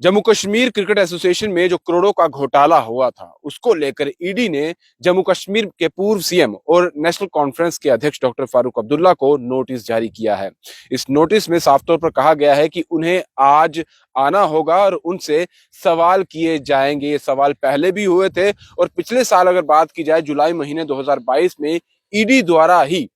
Jammu Kashmir cricket association में जो करोड़ों का घोटाला हुआ था, उसको लेकर ईडी ने जम्मू कश्मीर के पूर्व सीएम और नेशनल कॉन्फ्रेंस के अध्यक्ष डॉक्टर फारूक अब्दुल्ला को नोटिस जारी किया है। इस नोटिस में साफ तौर पर कहा गया है कि उन्हें आज आना होगा और उनसे सवाल किए जाएंगे। ये सवाल पहले भी हुए थे और पिछले साल अगर बात की जाए जुलाई महीने 2022 में ईडी द्वारा ही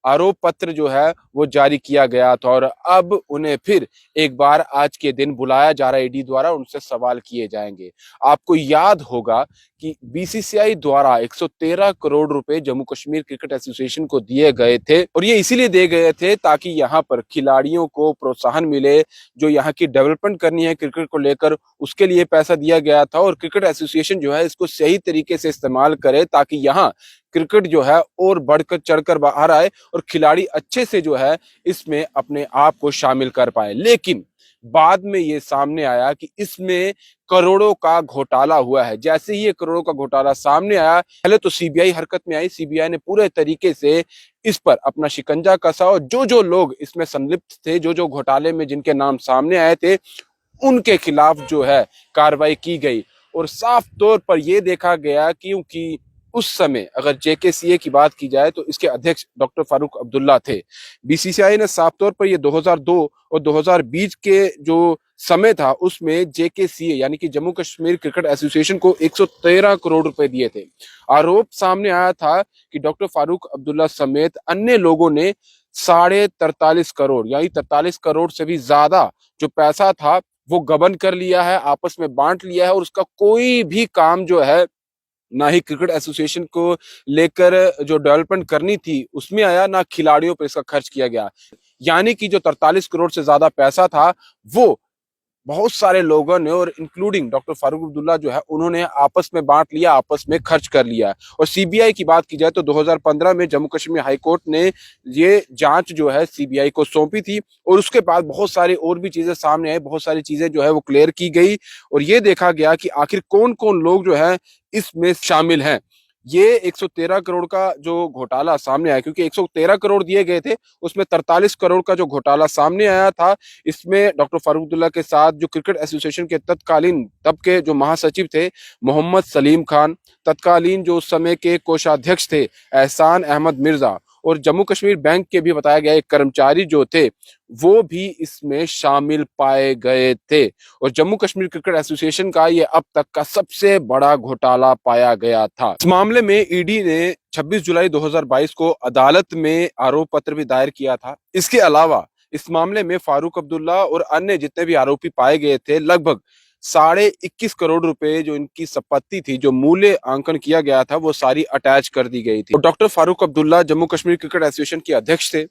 आरोप पत्र जो है वो जारी किया गया था और अब उन्हें फिर एक बार आज के दिन बुलाया जा रहा है ईडी द्वारा, उनसे सवाल किए जाएंगे। आपको याद होगा कि बीसीसीआई द्वारा 113 करोड़ रुपए जम्मू कश्मीर क्रिकेट एसोसिएशन को दिए गए थे और ये इसीलिए दिए गए थे ताकि यहाँ पर खिलाड़ियों को प्रोत्साहन मिले, जो यहाँ की डेवलपमेंट करनी है क्रिकेट को लेकर, उसके लिए पैसा दिया गया था और क्रिकेट एसोसिएशन जो है इसको सही तरीके से इस्तेमाल करे ताकि यहाँ क्रिकेट जो है और बढ़कर चढ़कर बाहर आए और खिलाड़ी अच्छे से जो है इसमें अपने आप को शामिल कर पाए। लेकिन बाद में ये सामने आया कि इसमें करोड़ों का घोटाला हुआ है। जैसे ही ये करोड़ों का घोटाला सामने आया, पहले तो सीबीआई हरकत में आई। सीबीआई ने पूरे तरीके से इस पर अपना शिकंजा कसा और जो जो लोग इसमें संलिप्त थे, जो जो घोटाले में जिनके नाम सामने आए थे, उनके खिलाफ जो है कार्रवाई की गई। और साफ तौर पर यह देखा गया क्योंकि उस समय अगर जेकेसीए की बात की जाए तो इसके अध्यक्ष डॉक्टर फारूक अब्दुल्ला थे। बीसीसीआई ने साफ तौर पर ये 2002 और 2020 के जो समय था उसमें जेकेसीए यानी कि जम्मू कश्मीर क्रिकेट एसोसिएशन को 113 करोड़ रुपए दिए थे। आरोप सामने आया था कि डॉक्टर फारूक अब्दुल्ला समेत अन्य लोगों ने 43.5 करोड़ यानी 43 करोड़ से भी ज्यादा जो पैसा था वो गबन कर लिया है, आपस में बांट लिया है और उसका कोई भी काम जो है ना ही क्रिकेट एसोसिएशन को लेकर जो डेवलपमेंट करनी थी उसमें आया, ना खिलाड़ियों पर इसका खर्च किया गया। यानी कि जो 43 करोड़ से ज्यादा पैसा था वो बहुत सारे लोगों ने और इंक्लूडिंग डॉक्टर फारूक अब्दुल्ला जो है उन्होंने आपस में बांट लिया, आपस में खर्च कर लिया। और सीबीआई की बात की जाए तो 2015 में जम्मू कश्मीर हाई कोर्ट ने ये जांच जो है सीबीआई को सौंपी थी और उसके बाद बहुत सारी और भी चीजें सामने आई, बहुत सारी चीजें जो है वो क्लियर की गई और ये देखा गया कि आखिर कौन कौन लोग जो है इसमें शामिल हैं। ये 113 करोड़ का जो घोटाला सामने आया, क्योंकि 113 करोड़ दिए गए थे, उसमें 43 करोड़ का जो घोटाला सामने आया था, इसमें डॉक्टर फारूक अब्दुल्ला के साथ जो क्रिकेट एसोसिएशन के तत्कालीन तब के जो महासचिव थे मोहम्मद सलीम खान, तत्कालीन जो उस समय के कोषाध्यक्ष थे एहसान अहमद मिर्जा और जम्मू कश्मीर बैंक के भी बताया गया एक कर्मचारी जो थे वो भी इसमें शामिल पाए गए थे। और जम्मू कश्मीर क्रिकेट एसोसिएशन का ये अब तक का सबसे बड़ा घोटाला पाया गया था। इस मामले में ईडी ने 26 जुलाई 2022 को अदालत में आरोप पत्र भी दायर किया था। इसके अलावा इस मामले में फारूक अब्दुल्ला और अन्य जितने भी आरोपी पाए गए थे, लगभग 21.5 करोड़ रुपए जो इनकी संपत्ति थी, जो मूल्य आंकन किया गया था, वो सारी अटैच कर दी गई थी। और doctor Farooq Abdullah Jammu Kashmir cricket association के अध्यक्ष थे।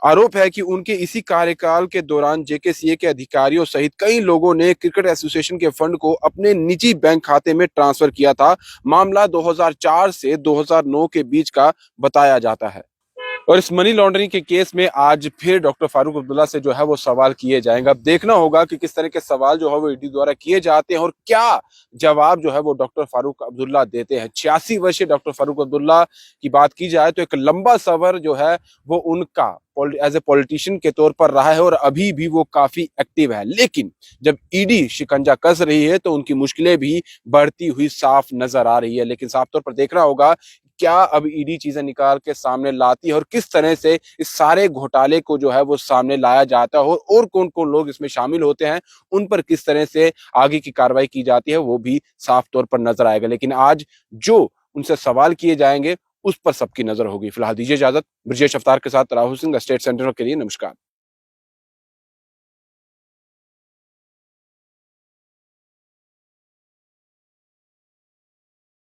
आरोप है कि उनके इसी कार्यकाल के दौरान जेकेसीए के अधिकारियों सहित कई लोगों ने क्रिकेट एसोसिएशन के फंड को अपने निजी बैंक खाते में ट्रांसफर किया था। मामला 2004 से 2009 के बीच का बताया जाता है। और इस मनी लॉन्ड्रिंग के केस में आज फिर डॉक्टर फारूक अब्दुल्ला से जो है वो सवाल किए जाएंगे। अब देखना होगा कि किस तरह के सवाल जो है वो ईडी द्वारा किए जाते हैं और क्या जवाब जो है वो डॉक्टर फारूक अब्दुल्ला देते हैं। 86 वर्षीय डॉक्टर फारूक अब्दुल्ला की बात की जाए तो एक लंबा सफर जो है वो उनका एज ए पॉलिटिशियन के तौर पर रहा है और अभी भी वो काफी एक्टिव है। लेकिन जब ईडी शिकंजा कस रही है तो उनकी मुश्किलें भी बढ़ती हुई साफ नजर आ रही है। लेकिन साफ तौर पर देखना होगा क्या अब ईडी चीजें निकाल के सामने लाती है और किस तरह से इस सारे घोटाले को जो है वो सामने लाया जाता है और कौन कौन लोग इसमें शामिल होते हैं, उन पर किस तरह से आगे की कार्रवाई की जाती है, वो भी साफ तौर पर नजर आएगा। लेकिन आज जो उनसे सवाल किए जाएंगे उस पर सबकी नजर होगी। फिलहाल दीजिए इजाजत। ब्रजेश अवतार के साथ राहुल सिंह, स्टेट सेंट्रल के लिए नमस्कार।